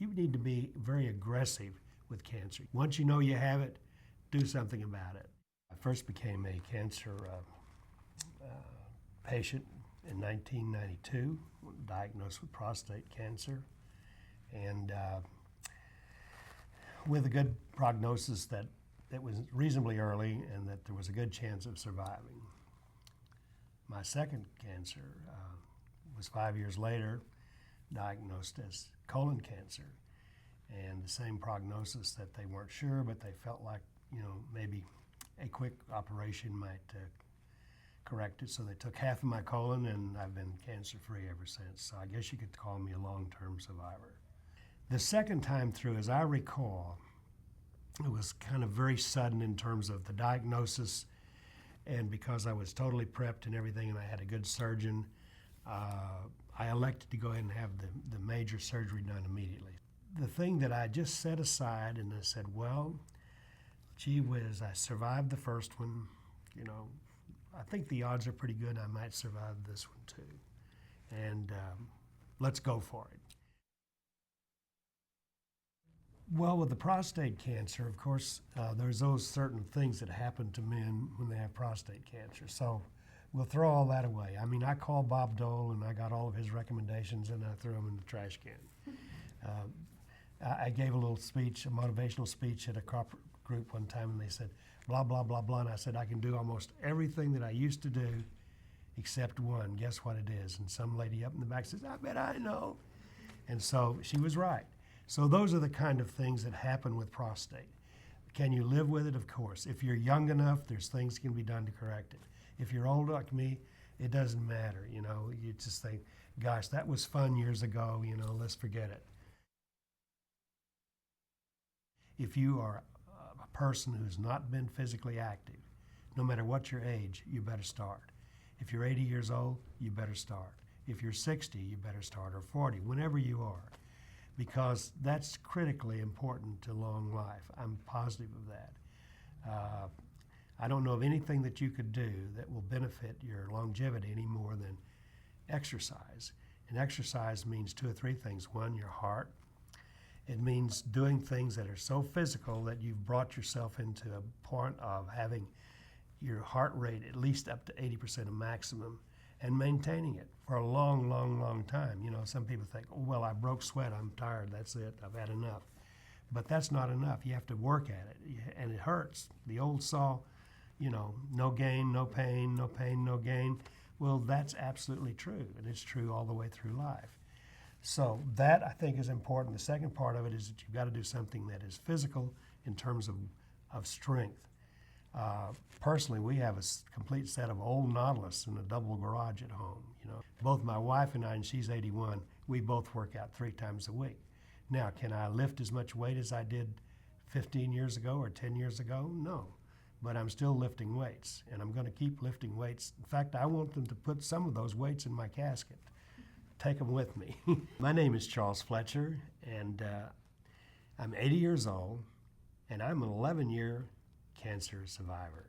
You need to be very aggressive with cancer. Once you know you have it, do something about it. I first became a cancer patient in 1992, diagnosed with prostate cancer, and with a good prognosis that it was reasonably early and that there was a good chance of surviving. My second cancer was 5 years later, diagnosed as colon cancer, and the same prognosis that they weren't sure, but they felt like, maybe a quick operation might correct it. So they took half of my colon, and I've been cancer-free ever since. So I guess you could call me a long-term survivor. The second time through, as I recall, it was kind of very sudden in terms of the diagnosis, and because I was totally prepped and everything, and I had a good surgeon, I elected to go ahead and have the major surgery done immediately. The thing that I just set aside, and I said, well, gee whiz, I survived the first one. I think the odds are pretty good I might survive this one too. And let's go for it. Well, with the prostate cancer, of course, there's those certain things that happen to men when they have prostate cancer. So we'll throw all that away. I mean, I called Bob Dole and I got all of his recommendations and I threw them in the trash can. I gave a little speech, a motivational speech at a corporate group one time, and they said, blah, blah, blah, blah. And I said, I can do almost everything that I used to do except one. Guess what it is? And some lady up in the back says, I bet I know. And so she was right. So those are the kind of things that happen with prostate. Can you live with it? Of course. If you're young enough, there's things that can be done to correct it. If you're old like me, it doesn't matter. You just think, gosh, that was fun years ago, let's forget it. If you are a person who's not been physically active, no matter what your age, you better start. If you're 80 years old, you better start. If you're 60, you better start, or 40, whenever you are, because that's critically important to long life. I'm positive of that. I don't know of anything that you could do that will benefit your longevity any more than exercise. And exercise means two or three things. One, your heart. It means doing things that are so physical that you've brought yourself into a point of having your heart rate at least up to 80% of maximum and maintaining it for a long, long, long time. Some people think, oh, well, I broke sweat, I'm tired, that's it, I've had enough. But that's not enough. You have to work at it, and it hurts. The old saw, no gain, no pain, no pain, no gain. Well, that's absolutely true, and it's true all the way through life. So that, I think, is important. The second part of it is that you've got to do something that is physical in terms of strength. Personally, we have a complete set of old Nautilus in a double garage at home. Both my wife and I, and she's 81, we both work out 3 times a week. Now, can I lift as much weight as I did 15 years ago or 10 years ago? No, but I'm still lifting weights, and I'm going to keep lifting weights. In fact, I want them to put some of those weights in my casket. Take them with me. My name is Charles Fletcher, and I'm 80 years old, and I'm an 11-year cancer survivor.